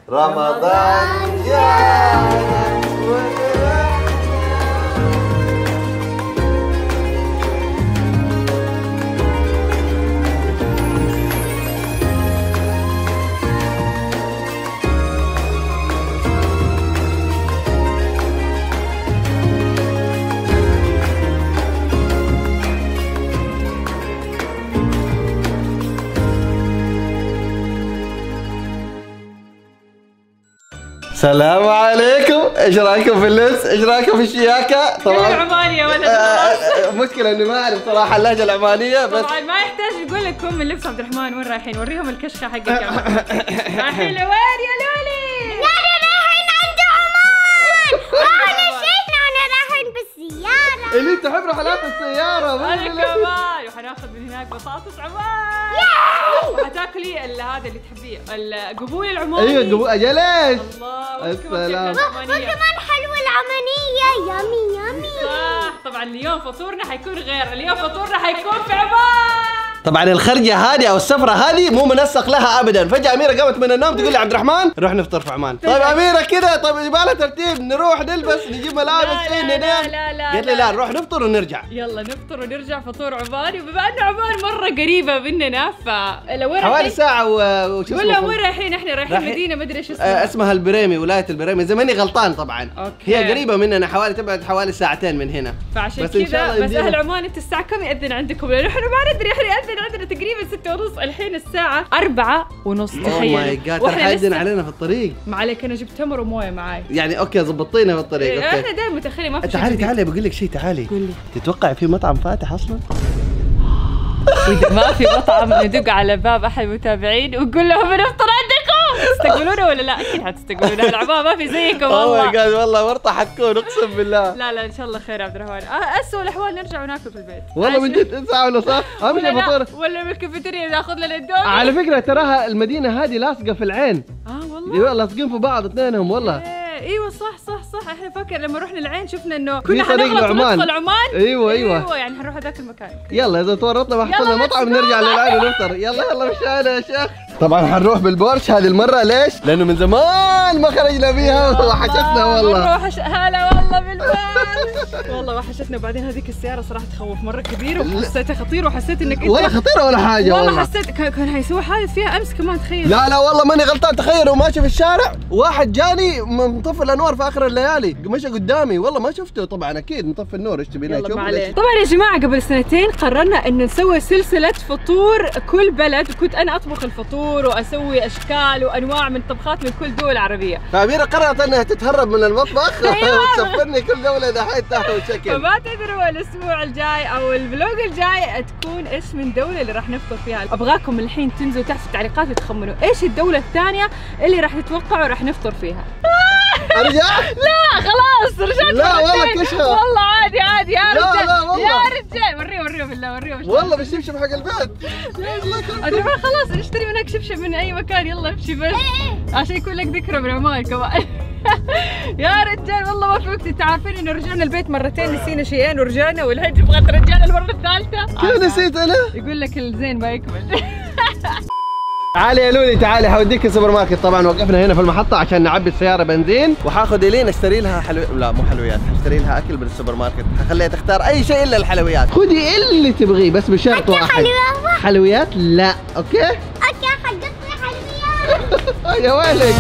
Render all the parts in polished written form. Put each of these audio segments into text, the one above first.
رمضان جاء. السلام عليكم، ايش رايكم في اللبس؟ ايش رايكم في الشياكه؟ طبعا العمانيه ولا المشكله اني ما اعرف صراحه اللهجه العمانيه، بس طبعا ما يحتاج اقول لكم من لبس عبد الرحمن وين رايحين. وريهم الكشخه حقك يا رايحين لوين يا لولي؟ رايحين عند عمان. انا شفنا انا رايحين بالسياره. اللي تحب رحلات السياره. انا كمان. وحناخذ من هناك بطاطس عمان. وحتاكلي هذا اللي تحبيه القبول العماني. ايوه قبول اجلش. الله السلام. وكمان حلوه العمانيه يامي يامي. صح. طبعا اليوم فطورنا حيكون غير، اليوم فطورنا حيكون في عمان. طبعا الخرجه هذه او السفره هذه مو منسق لها ابدا. فجاه اميره قامت من النوم تقول لي عبد الرحمن نروح نفطر في عمان. طيب اميره كده، طيب يبغى لها ترتيب، نروح نلبس نجيب ملابس ننام. لا قالت لي لا نروح نفطر ونرجع. يلا نفطر ونرجع فطور عماني. وبما ان عمان مره قريبه مننا فلو حوالي ساعه وش اسمه ولا وين رايحين؟ احنا رايحين مدينه مدري ايش اسمها. اسمها البريمي، ولايه البريمي اذا ماني غلطان. طبعا أوكي. هي قريبه مننا، حوالي تبعد حوالي ساعتين من هنا. فعشان كذا بس اهل عمان انت الساعه كم ياذن عندكم؟ لانه احنا ما ندري. احنا ياذن عندنا تقريبا 6:30، الحين الساعه 4:30. تخيل. اوه ماي جاد، حيأذن علينا في الطريق. ما عليك انا جبت تمر ومويه معاي. يعني اوكي ظبطينا في الطريق. اوكي احنا دائما متاخرين ما في شيء. تعالي بقول لك شيء. تعالي قول لي. تتوقع في مطعم فاتح اصلا؟ واذا ما في مطعم ندق على باب احد المتابعين ونقول لهم بنفطر عندكم. تستقبلونا ولا لا؟ اكيد حتستقبلونا. العمام ما في زيكم والله. اوه ماي جاد والله ورطه حتكون اقسم بالله. لا ان شاء الله خير يا عبد الرحمن. اسوء الاحوال نرجع وناكل في البيت. والله من جد ساعه ولا صح؟ اهم شيء فطور. ولا من الكافيتيريا ناخذ لنا اندومي. على فكره تراها المدينه هذه لاصقه في العين. والله. ايوه لاصقين في بعض اثنينهم والله. ايوه صح. احنا فاكر لما رحنا العين شفنا انه كنا حنغلط وندخل عمان. ايوه يعني حنروح هذاك المكان. يلا اذا تورطنا ما حصلنا مطعم نرجع للعين ونفطر. يلا مشانا يا شيخ. طبعا حنروح بالبورش هذه المره. ليش؟ لانه من زمان ما خرجنا فيها وحشتنا والله. هلا والله بالبال. والله وحشتنا. وبعدين هذيك السياره صراحه تخوف مره كبيره وحسيتها خطيره وحسيت انك انت ولا خطيره ولا حاجه. والله حسيت كان حيسوي حادث فيها امس كمان. تخيل. لا والله ماني غلطان. تخيل وماشي في الشارع واحد جاني مطفي الانوار في اخر الليالي، مشى قدامي والله ما شفته. طبعا اكيد مطفي النور. ايش تبينا نشوف؟ طبعا يا جماعه قبل سنتين قررنا ان نسوي سلسله فطور كل بلد. كنت انا اطبخ الفطور واسوي اشكال وانواع من طبخات من كل دول عربيه. فأميرة قررت انها تتهرب من المطبخ وتسفرني كل دوله دحين تاخذ شكل. فما تدروا الاسبوع الجاي او الفلوج الجاي تكون ايش من دوله اللي راح نفطر فيها. ابغاكم الحين تنزلوا تحت في التعليقات وتخمنوا ايش الدوله الثانيه اللي راح تتوقعوا راح نفطر فيها. ارجع؟ لا خلاص رجعت. لا والله كشخه. والله عادي يا رجال. لا والله يا رجال وريهم بالله وريهم. والله بالشبشب حق البيت. الله خلاص نشتري منك شبشب من اي مكان. يلا امشي بس عشان يكون لك ذكرى من عمان كمان. يا رجال والله ما في وقت. انتوا عارفين انه رجعنا البيت مرتين نسينا شيئين ورجعنا والحين تبغى ترجعنا المره الثالثه. كيف نسيت انا؟ يقول لك الزين ما يكمل. تعالي يا لولي تعالي حوديك السوبر ماركت. طبعا وقفنا هنا في المحطة عشان نعبي السيارة بنزين وحاخذ إلين اشتري لها لا مو حلويات، اشتري لها أكل من السوبر ماركت. حخليها تختار أي شيء إلا الحلويات. خذي اللي تبغيه بس بشرط واحد. حلويات لا. أوكي؟ اوكي حقتني حلويات. يا ويلك.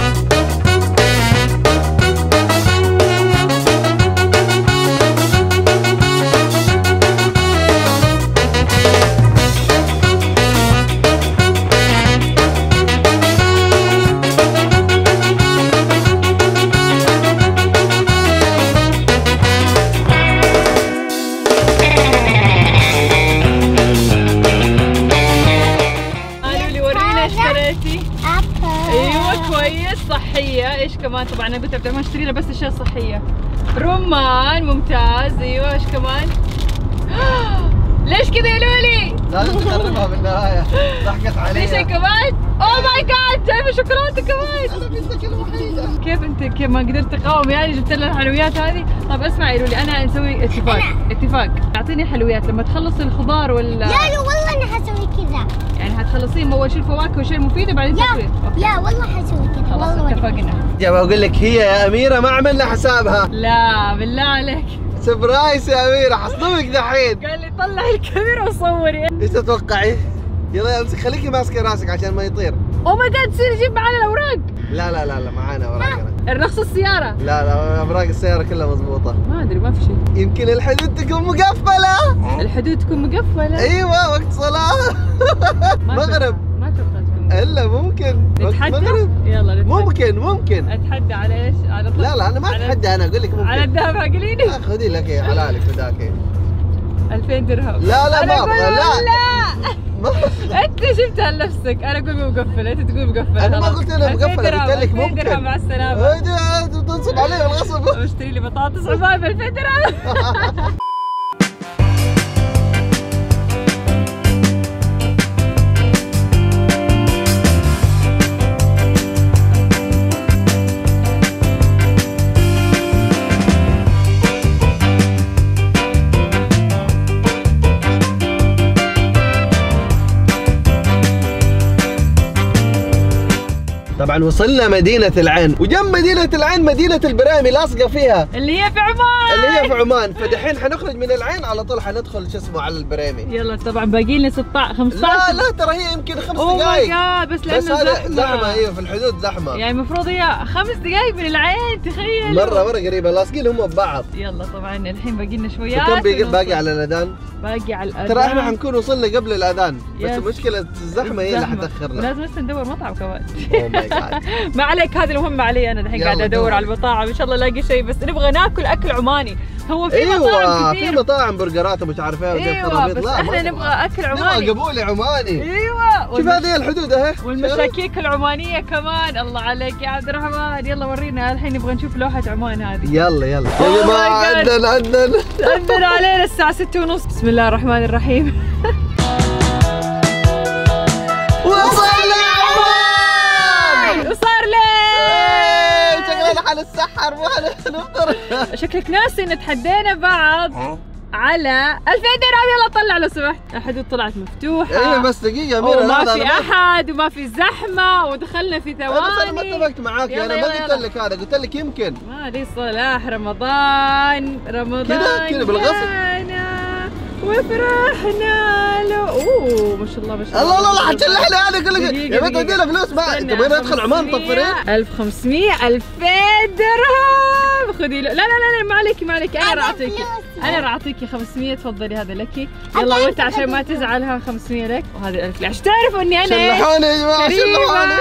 صحية. ايش كمان؟ طبعا انا قلت عبد الرحمن اشتري له بس اشياء صحية. رمان ممتاز. ايوه ايش كمان؟ ليش كذا يا لولي؟ لازم تقربها بالنهاية. ضحكت علي. في شيء كمان؟ اوه ماي جاد جايبه شوكولاتة كمان. انا بنتك الوحيدة. كيف ما قدرت اقاوم يعني جبت لنا الحلويات هذه. طيب اسمع يا لولي انا نسوي اتفاق. اعطيني حلويات لما تخلص الخضار ولا لا والله انا حسوي كذا. يعني حتخلصين اول شيء الفواكه والاشياء المفيده بعدين تاكلين. لا والله حسوي كذا. خلاص والله اتفقنا. يا بقول لك هي يا اميره ما عملنا حسابها. لا بالله عليك. سبرايز يا اميره حصدمك دحين. قال لي طلعي الكاميرا وصوري. ايش تتوقعي؟ يلا امسك خليكي ماسكه راسك عشان ما يطير. او ماي جاد تصير جيب معنا الاوراق. لا معانا اوراقنا. الرخص السياره. لا اوراق السياره كلها مضبوطه. ما ادري ما في شيء. يمكن الحدود تكون مقفله. الحدود تكون مقفله. ايوه وقت صلاه. مغرب. ما توقعت تكون الا ممكن وقت نتحدى؟ مغرب. يلا نتحدى. ممكن اتحدى على ايش؟ على طول. لا انا ما اتحدى، انا اقول لك ممكن. على الذهب عقليني. خذي لك يا حلالك فداك. 2000 درهم. لا أنا ما أقول ابغى. لا انت جبتها لنفسك، انا اقول مقفل، انت تقول مقفل. انا ما قلت انا مقفل، قلت لك ممكن. 2000 درهم مع السلامه. هذا تنصب علي بالغصب. اشتري لي بطاطس عباية ب 2000 درهم. طبعا وصلنا مدينة العين، وجنب مدينة العين مدينة البرامي لاصقة فيها اللي هي في عمان. فدحين حنخرج من العين على طول حندخل شو اسمه على البرامي. يلا طبعا باقي لنا 16 15. لا ترى هي يمكن 5 اوه دقائق. ماي جاد بس لانه زحمة. ايوه في الحدود زحمة. يعني المفروض هي 5 دقائق من العين، تخيل. مرة قريبة لاصقين هم ببعض. يلا طبعا الحين باقي لنا شويات. كم باقي على الاذان؟ باقي على الاذان. ترى احنا حنكون وصلنا قبل الاذان، بس يس. مشكلة الزحمة هي اللي حتاخرنا. لازم بس ندور مطعم كمان. اوه ماي جاد. ما عليك، هذه المهمة علي انا الحين قاعدة ادور على المطاعم، ان شاء الله الاقي شيء، بس نبغى ناكل اكل عماني. هو في مطاعم كثير. في مطاعم برجرات ومش عارف ايه. ايوه بس احنا نبغى اكل عماني. نبغى قبولي عماني. ايوه شوف هذه الحدود اهي، والمشاكيك العمانية كمان. الله عليك يا عبد الرحمن. يلا ورينا الحين، نبغى نشوف لوحة عمان هذه. يلا يا جماعة عندنا علينا الساعة 6:30. بسم الله الرحمن الرحيم. وصلنا عمان. وصار ليه؟ شكلنا حنتسحر مو حنفطر. شكلك ناسي ان تحدينا بعض على 2000 درهم. يلا طلع لو سمحت. الحدود طلعت مفتوحة. ايوه بس دقيقة أميرة، وما في أحد وما في زحمة ودخلنا في ثواني. بس أنا ما اتفقت معاك، أنا ما قلت لك هذا، قلت لك يمكن. ما لي صلاح. رمضان كذا بالغصب. وفرحنا له. اوه ما شاء الله ما شاء الله. الله حتشلحني انا اقول لك يا بنت ادي لها فلوس. ما تبغين ندخل عمان طفرين؟ 1500 2000 درهم. خذي لا ما عليكي انا راح اعطيكي 500. تفضلي هذا لك. يلا وانت عشان ما تزعلها 500 لك وهذا 1000 لك عشان تعرفوا اني انا شلحوني يا جماعه شلحوني.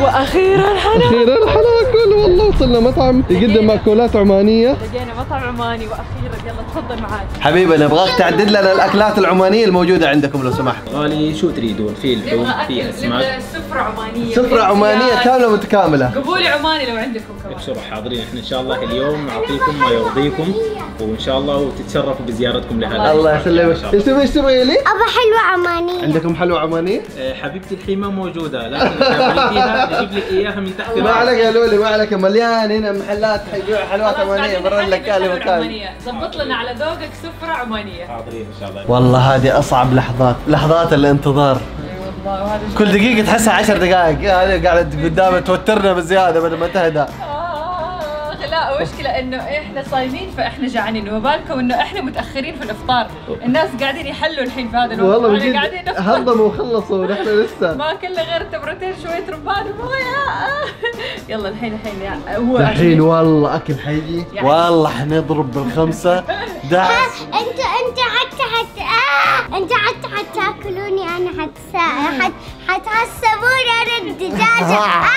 واخيرا حناكل. والله وصلنا مطعم يقدم مأكولات عمانية. لقينا مطعم عماني واخيرا. يلا تفضل معاي حبيبي نبغاك تعدد لنا الاكلات العمانية الموجودة عندكم لو سمحت. غالي شو تريدون؟ في اللحوم، في اسماك. سفرة عمانية. سفرة عمانية كاملة متكاملة. قبولي عماني لو عندكم كمان. ابشروا حاضرين، احنا ان شاء الله اليوم نعطيكم ما يرضيكم، وان شاء الله تتشرفوا بزيارتكم لهذا. الله يسلمك. ايش تبغي لي؟ ابغى حلوة عمانية. عندكم حلوة عمانية؟ حبيبتي الحين ما موجودة، لكن اذا تريديها نجيب لك اياها من تحت. ما عليك يا لولي، ما عليك، مليان هنا محلات حيبيعوا حلوات عمانية برا لك مكان. ضبط لنا على ذوقك سفرة عمانية. حاضرين ان شاء الله. والله هذه اصعب لحظات الانتظار. اي والله. وهذا كل دقيقة تحسها 10 دقائق. هذه قاعدة قدامي توترنا بزيادة بدل ما تهدى. لا مشكلة انه احنا صايمين فاحنا جعانين، وما بالكم انه احنا متاخرين في الافطار. الناس قاعدين يحلوا الحين في هذا الوقت. والله بجد قاعدين نفطر. هضموا وخلصوا ونحن لسه ما اكلنا غير تمرتين شوية رمان ومويه. يلا الحين هو الحين والله اكل حيجي. والله حنضرب بالخمسة دعس. انت حتى حتاكلوني انا حتعصبوني انا الدجاجة.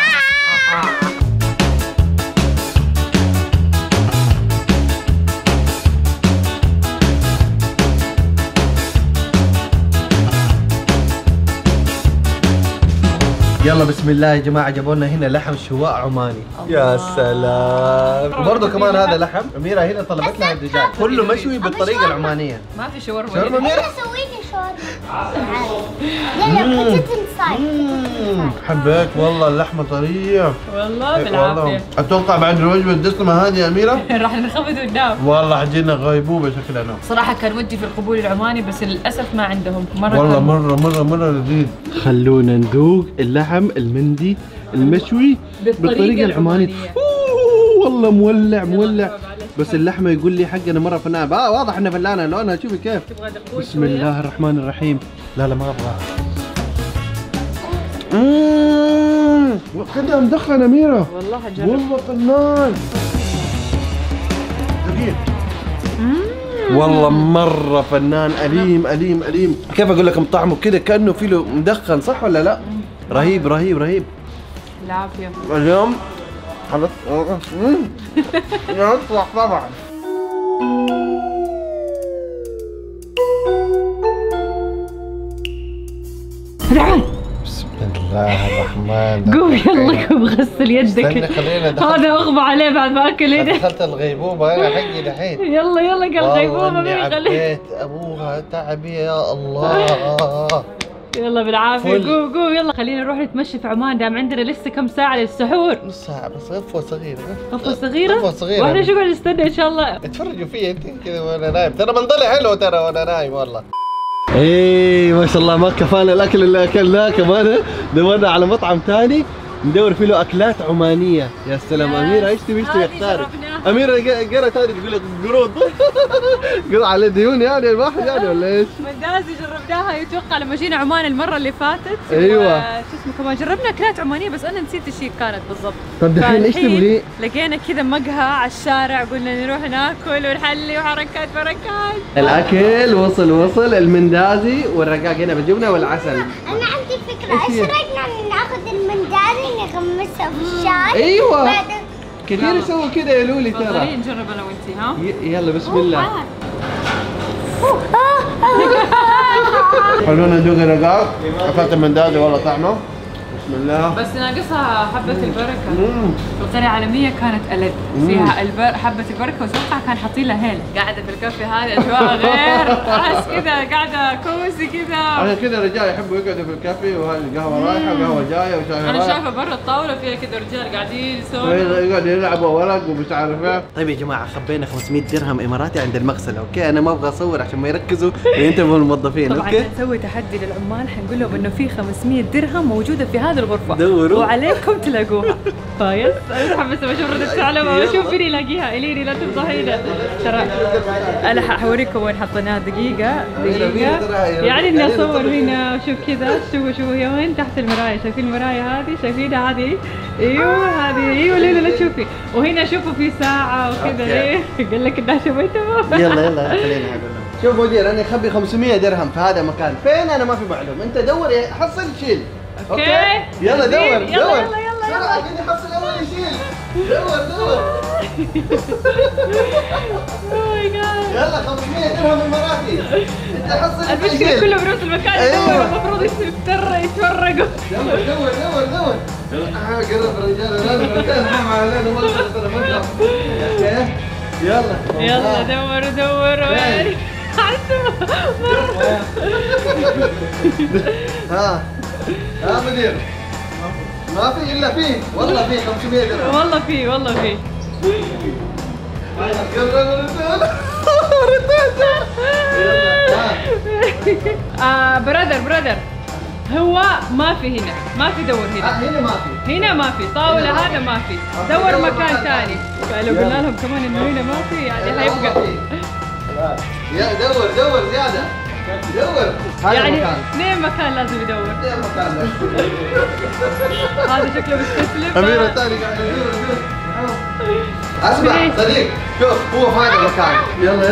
يلا بسم الله يا جماعه. جابوا لنا هنا لحم شواء عماني. يا سلام. وبرضه كمان هذا لحم. اميره هنا طلبت لها الدجاج كله مشوي بالطريقه العمانيه. ما في شاورما. شاورما أميرة؟ سويني يلا كتتن صاير. حبيت والله، اللحمة طرية والله بالعافية. اتوقع بعد الوجبة الدسمة هذه يا أميرة راح نخفض وننام. والله حجينا غيبوبة شكلنا. صراحة كان ودي في القبول العماني بس للأسف ما عندهم مرة. والله مرة لذيذ. خلونا نذوق اللحم المندي المشوي بالطريقة العمانية. والله مولع بس اللحمة يقول لي حقنا مرة فنان. واضح انها فنانة لونها، شوفي كيف. بسم الله الرحمن الرحيم. لا ما ابغى. كده مدخن أميرة. والله حجرب. والله فنان. دقيق. والله مرة فنان، أليم. كيف أقول لكم طعمه كده كأنه فيه له مدخن، صح ولا لا؟ رهيب. العافية. اليوم خلص يطلع طبعا. تعال. بسم الله الرحمن قوم يلا قوم غسل يدك. هذا اغمى عليه بعد ما اكل هنا. دخلت الغيبوبة أنا حقي دحين. يلا قال غيبوبة ما عبيت أبوها تعبي يا الله. يلا بالعافية. قوم يلا خلينا نروح نتمشى في عمان، دام عندنا لسه كم ساعة للسحور. نص ساعة بس. غفوة صغيرة. غفوة صغيرة؟ واحنا شو قاعد نستنى ان شاء الله. اتفرجوا فيا انت كذا وانا نايم، ترى منظري حلو ترى وانا نايم والله. ايه ما شاء الله ما كفانا الاكل اللي اكلناه، كمان دورنا على مطعم ثاني ندور فيه له اكلات عمانيه. يا سلام. اميره ايش تبي اختاري؟ اميره قرا ثاني تقول لك قرود. قرا على ديون يعني الواحد يعني ولا ايش؟ مندازي جربناها يتوقع لما جينا عمان المره اللي فاتت. ايوه شو اسمه كمان جربنا اكلات عمانيه بس انا نسيت ايش هي كانت بالضبط. طب دحين ايش تبغي؟ لقينا كذا مقهى على الشارع، قلنا نروح ناكل ونحلي وحركات بركات. الاكل وصل المندازي والرقاق هنا بالجبنه والعسل. انا عندي فكره، ايش رايك ناخذ المندازي نغمسها في الشاي؟ ايوه كثير يسووا كذا يا لولي ترى. تفضلي نجرب انا وانتي. ها يلا بسم الله. خلونا ندوق الرقاق. اكلت المندازي والله طعمه بسم الله. بس ناقصها حبة البركة. القرية العالمية كانت ألذ، فيها حبة البركة واتوقع كان حاطين لها هيل. قاعدة في الكافيه هذه أجواء غير، أحس كذا قاعدة كوزي كذا. عشان كذا الرجال يحبوا يقعدوا في الكافيه وهذه القهوة رايحة وقهوة جاية وشاي رايح. أنا شايفة برا الطاولة فيها كذا رجال قاعدين يسولفوا. يقعدوا يلعبوا ورق ومش عارف ايه. طيب يا جماعة خبينا 500 درهم إماراتي عند المغسلة، أوكي؟ أنا ما أبغى أصور عشان ما يركزوا وينتبهوا الموظفين، أوكي؟ طبعا نسوي تحدي للعمال، حنقول لهم إنه في 500 درهم موجودة في هذه الغرفة. دوروا وعليكم تلاقوها. فايز انا متحمسه بشوف ردة فعلهم واشوف فيني الاقيها. اليني لا تفضحينا ترى. انا حوريكم وين حطيناها. دقيقه يعني اني اصور هنا. شوف كذا، شوفوا هي وين تحت المرايه. شايفين المرايه هذه؟ شايفينها هذه؟ ايوه هذه. ايوه لا تشوفي. وهنا شوفوا في ساعه وكذا. ليه؟ قال لك انها شويتها. يلا خلينا اقول لهم. شوف مدير انا اخبي 500 درهم في هذا المكان، فين انا ما في معلوم. انت دور حصل شيل. اوكي يلا دور. يلا عشان يحصل اول يشيل. دور. يلا 500 درهم اماراتي. انت حصل المشكله كله بنفس المكان. أيوة. المفروض يتفرقوا. دور. قرب الرجال لازم الرجال نعم علينا والله ترى ما يلا دور وين؟ ها مدير ما في الا فيه والله فيه 500 درهم. والله فيه برادر هو ما في هنا، ما في. دور هنا ما في طاولة. هذا ما في. دور مكان ثاني. لو قلنا لهم كمان انه هنا ما في يعني حيبقى. يا دور زيادة. دور يعني اثنين مكان لازم يدور. هذا شكله مستسلم. أميرة الثاني قاعد يدور. اسمع صديق شوف هو في هذا المكان. يلا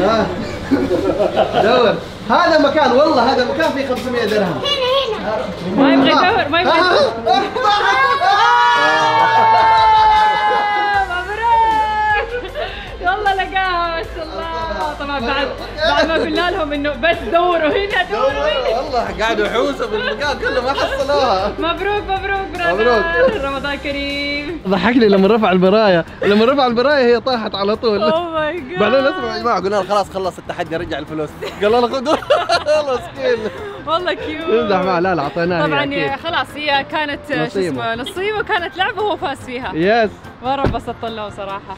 ها دور. هذا مكان والله هذا مكان فيه 500 درهم. هنا ما يبغى يدور. مبروك. والله لقاها ما شاء الله. طب بعد ما قلنا لهم انه بس دوروا هنا دوروا هنا. والله قعدوا يحوسوا بالمكان كله ما حصلوها. مبروك مبروك. رمضان كريم. ضحكني لما رفع البرايه هي طاحت على طول. اوه ماي جاد. بعدين اسمع يا جماعه قلنا له خلاص خلص التحدي رجع الفلوس. قال له خذوا. والله مسكين. والله كيوت. امزح معه. لا اعطيناها طبعا خلاص هي كانت شو اسمه نصيبه كانت لعبه وهو فاز فيها. يس. مره انبسطت له صراحه.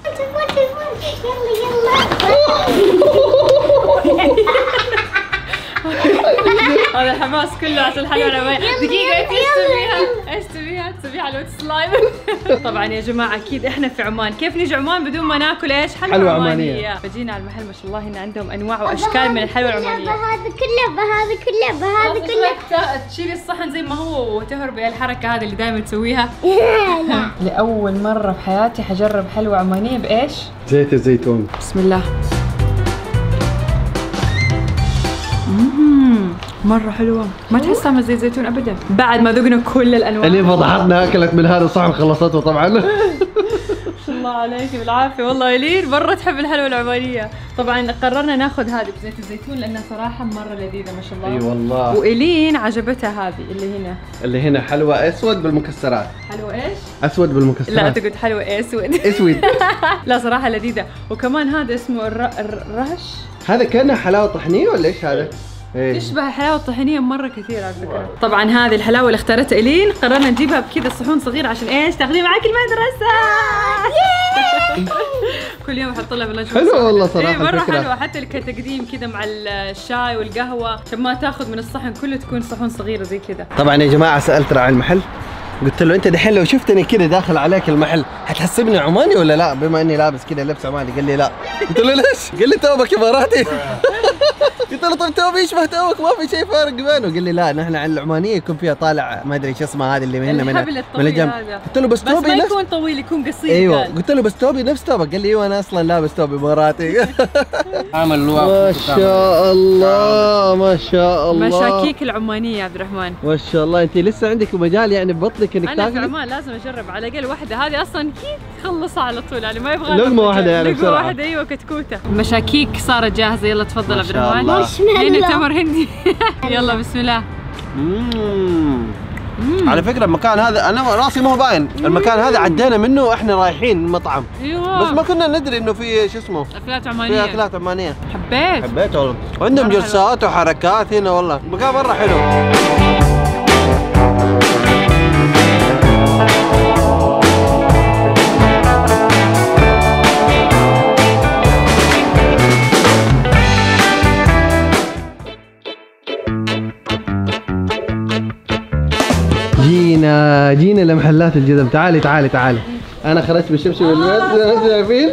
هذا الحماس كله عشان الحلوى العمانية. دقيقة ايش تبيها لو سلايم. طبعا يا جماعة اكيد احنا في عمان، كيف نيجي عمان بدون ما ناكل ايش؟ حلوى عمانية. فجينا على المحل ما شاء الله هنا عندهم انواع واشكال من الحلوى العمانية. بهذا كله تشيلي الصحن زي ما هو وتهربي الحركة هذه اللي دائما تسويها. لأول مرة في حياتي حجرب حلوى عمانية بايش؟ زيت الزيتون. بسم الله. مرة حلوة، ما تحسها من زيت زيتون ابدا بعد ما ذقنا كل الانواع. اللي فضحتنا اكلت من هذا الصحن خلصته طبعا. ما شاء الله عليك بالعافية والله. إلين مرة تحب الحلوى العمانية. طبعا قررنا ناخذ هذه بزيت الزيتون لانها صراحة مرة لذيذة ما شاء الله. اي والله. وإلين عجبتها هذه اللي هنا حلوى اسود بالمكسرات. حلوى ايش؟ اسود بالمكسرات. لا تقول حلوى اسود. لا صراحة لذيذة. وكمان هذا اسمه الرهش. هذا كأنه حلاوة طحينية ولا ايش هذا؟ تشبه الحلاوة الطحينية مرة كثير على فكرة. طبعا هذه الحلاوة اللي اختارتها إلين قررنا نجيبها بكذا صحون صغيرة عشان ايش؟ تاخذيه معك المدرسة. كل يوم احط لها باللانش. حلوة والله صراحة. مرة حلوة حتى كتقديم كذا مع الشاي والقهوة عشان ما تاخذ من الصحن كله تكون صحون صغيرة زي كذا. طبعا يا جماعة سألت راعي المحل قلت له انت دحين لو شفتني كذا داخل عليك المحل حتحسبني عماني ولا لا بما اني لابس كذا لبس عماني؟ قال لي لا. قلت له ليش؟ قال لي توبك اماراتي. قلت له طيب توبي يشبه توبك ما في شيء فارق بينه. قال لي لا نحن عن العمانيه يكون فيها طالع ما ادري شو اسمها هذه اللي من هنا من الجنب. قلت له بس توبي ما يكون طويل يكون قصير. ايوه قلت له بس توبي نفس توبك. قال لي ايوه انا اصلا لابس توبي اماراتي. عامل ما شاء الله ما شاء الله. مشاكيك العمانيه يا عبد الرحمن. ما شاء الله انت لسه عندك مجال يعني ببطنك انك انا في عمان لازم اجرب على الاقل واحده. هذه اصلا خلصها على طول يعني ما يبغى لقمه واحده يعني لقمه واحده. ايوه كتكوته. المشاكيك صارت جاهزه. يلا تفضل عبد الرحمن. هنا تمر هندي. يلا بسم الله. على فكره المكان هذا انا راسي ما هو باين. المكان هذا عدينا منه واحنا رايحين المطعم. ايوه بس ما كنا ندري انه في شو اسمه اكلات عمانيه. في اكلات عمانيه. حبيت والله. وعندهم جلسات وحركات هنا والله. المكان مره حلو. جينا لمحلات الجزم. تعالي انا خرجت بشبشب البيت. شايفين؟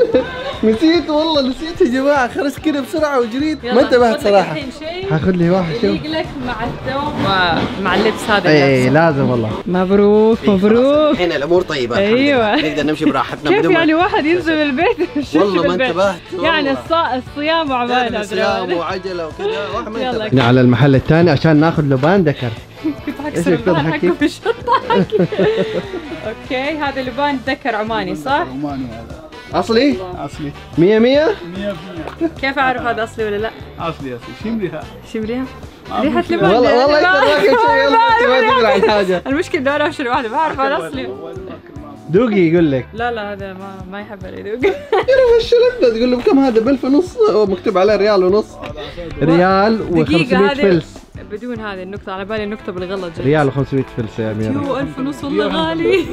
نسيت والله نسيت يا جماعه. خرجت كذا بسرعه وجريت ما انتبهت صراحه. هاخذ لي واحد شوف يليق لك مع الثوب مع اللبس هذا. اي لازم والله. مبروك الحين الامور طيبه. ايوه نقدر نمشي براحتنا. كيف يعني واحد ينزل البيت والله ما انتبهت. يعني الصيام وعماله. صيام وعجله وكذا واحد ما انتبه. على المحل الثاني عشان ناخذ لبان دكر. كنت حكسر البان حقه في الشنطه حقي. اوكي هذا لبان ذكر عماني صح؟ عماني هذا اصلي؟ اصلي 100%. كيف اعرف هذا اصلي ولا لا؟ اصلي شم ريحه ريحة لبان. والله ما تدري عن حاجه. المشكله انه انا ابشر واحده ما اعرف هذا اصلي. دوقي يقول لك. لا هذا ما يحب يذوق. يا الشلة تقول له بكم هذا؟ ب1500 مكتوب عليه ريال ونص. ريال و500 فلس. بدون هذه النقطة على بالي النقطة بالغلط. ريال و500 فلس يا أميرة. 1000 ونص والله غالي.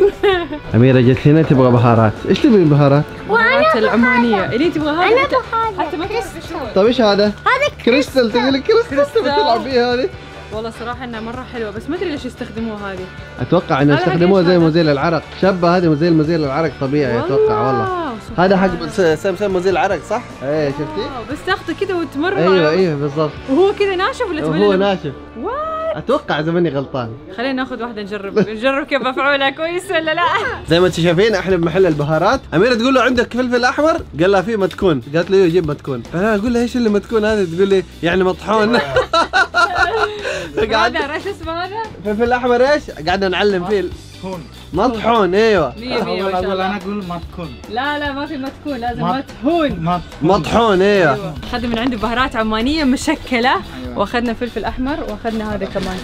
أميرة جت هنا تبغى بهارات. إيش تبغي بهارات؟ بهارات العمانية. اللي تبغى هذا؟ أنا أبغى حتى ما تعرف شو. طيب إيش هذا؟ هذا كريستال. تقول لك كريستال بتلعب فيها هذه. والله صراحة انها مرة حلوة بس ما ادري ليش يستخدموها هذه. اتوقع انه يستخدموها زي مزيل العرق. شابة هذه زي مزيل العرق طبيعي اتوقع والله. هذا حق سم مزيل العرق صح؟ ايه شفتي؟ بس تاخذه كذا وتمر. ايوه بالضبط. وهو كذا ناشف ولا تبلله؟ هو ناشف. اتوقع اذا ماني غلطان. خلينا ناخذ واحده نجرب كيف افعلها كويس ولا لا. زي ما انتم شايفين احنا بمحل البهارات. اميره تقول له عندك فلفل احمر؟ قال لها في متكون. قالت له جيب متكون. فانا اقول لها ايش اللي متكون هذا؟ تقول لي يعني مطحون. هذا ايش اسمه هذا؟ فلفل احمر ايش؟ قعدنا نعلم فيه مطحون. مطحون ايوه. 100 ما شاء اقول الله. انا اقول مطحون. لا ما في متكون، لازم مطحون. مطحون ايوه. اخذنا من عنده بهارات عمانيه مشكله، واخذنا فلفل احمر، واخذنا هذا كمان.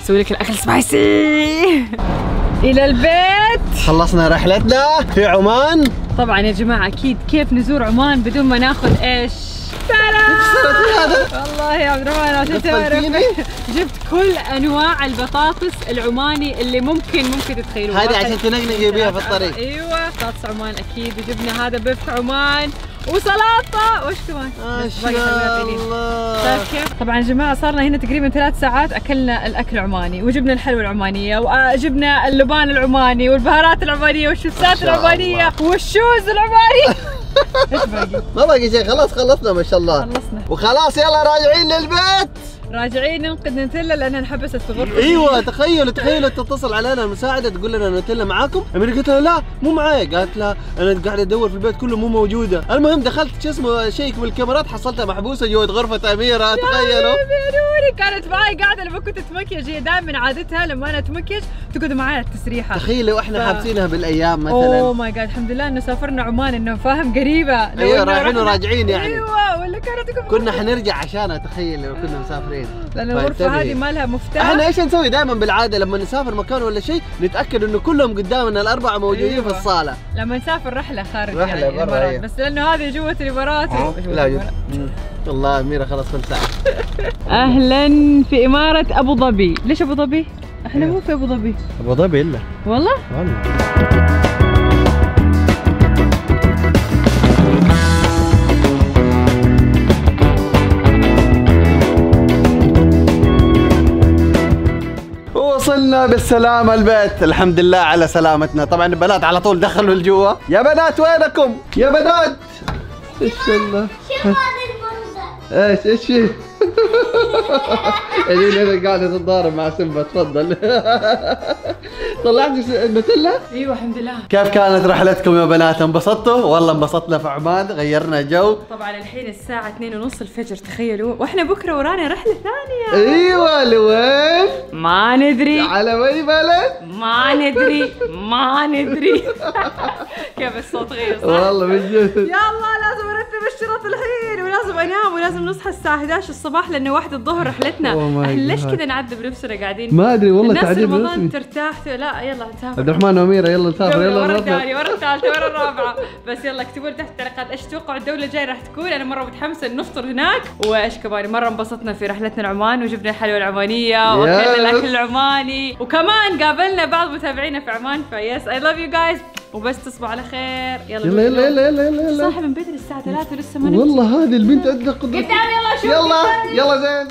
اسوي لك الاكل سبايسي. الى البيت. خلصنا رحلتنا في عمان. طبعا يا جماعه اكيد كيف نزور عمان بدون ما ناخذ ايش؟ والله يا عبد الرحمن عشان تعرف جبت كل انواع البطاطس العماني اللي ممكن تتخيلوها. هذه عشان تنقنقي بيها في الطريق. ايوه بطاطس عمان اكيد، وجبنا هذا بيف عمان وسلطه، وش كمان؟ ما شاء الله. شايف كيف؟ طبعا يا جماعه صارنا هنا تقريبا 3 ساعات اكلنا الاكل العماني، وجبنا الحلوى العمانيه، وجبنا اللبان العماني، والبهارات العمانيه، والشيبسات العمانيه، والشوز العماني. ايش باقي؟ ما باقي شيء، خلاص خلصنا ما شاء الله. خلصنا وخلاص يلا راجعين للبيت. راجعين ننقذ نوتيلا لانها انحبست في غرفه. ايوه تخيلوا تتصل علينا المساعده تقول لنا نوتيلا معاكم؟ اميره قلت لها لا مو معايا، قالت لها انا قاعده ادور في البيت كله مو موجوده. المهم دخلت شو اسمه شيك بالكاميرات حصلتها محبوسه جوه غرفه اميره. تخيلوا كانت معي قاعده لما كنت اتمكيج، هي دائما عادتها لما انا اتمكيج تقعد معي على التسريحه. تخيلوا احنا حابسينها بالايام مثلا. اوه ماي جاد، الحمد لله انه سافرنا عمان، انه فاهم قريبه. ايوه رايحين وراجعين يعني. ايوه ولا كانت كنا حنرجع عشانها. تخيل لو كنا مسافرين. لان الغرفه هذه ما لها مفتاح. احنا ايش نسوي دائما بالعاده لما نسافر مكان ولا شيء نتاكد انه كلهم قدامنا الاربعه موجودين. أيوة. في الصاله لما نسافر رحله خارج رحله يعني برا. أيوة. بس لانه هذه جوه الامارات. لا والله اميره خلاص كل ساعه. اهلا في اماره ابو ظبي. ليش ابو ظبي؟ احنا مو في ابو ظبي. ابو ظبي الا والله؟ وصلنا بالسلامة البيت، الحمد لله على سلامتنا. طبعا البنات على طول دخلوا لجوا. يا بنات وينكم؟ يا بنات ايش الله؟ شوف هذا المنظر. ايش فيه؟ اللي قاعدة تتضارب مع سمبا. تفضل. طلعتي النوتيلا؟ ايوه الحمد لله. كيف كانت رحلتكم يا بنات؟ انبسطتوا؟ والله انبسطنا في عمان، غيرنا جو. طبعا الحين الساعة 2:30 الفجر تخيلوا، واحنا بكره ورانا رحلة ثانية. ايوه لوين؟ ما ندري. على وين بلد؟ ما ندري. كيف الصوت غير صح؟ والله من جد. يلا لازم ارتب الشنط الحين، ولازم انام، ولازم نصحى الساعة 11 الصباح لانه 1 الظهر رحلتنا. ليش كذا نعذب نفسنا قاعدين؟ ما ادري والله الناس تعذيب رمضان ترتاح. لا يلا نسافر. عبد الرحمن واميره يلا نسافر. يلا ورا الثانية ورا الثالثة ورا الرابعة. بس يلا اكتبوا لي تحت التعليقات ايش تتوقعوا الدولة الجاية راح تكون. انا مرة متحمسة نفطر هناك، وايش كمان مرة انبسطنا في رحلتنا لعمان، وجبنا الحلوى العمانية واكلنا الاكل العماني، وكمان قابلنا بعض متابعينا في عمان. فيس اي لاف يو جايز، وبس تصبحوا على خير. يلا صاحي من بدري الساعة 3 ولسه ما نمت. والله هذه البنت عندها قدرة. قدام يلا شوف. يلا زين.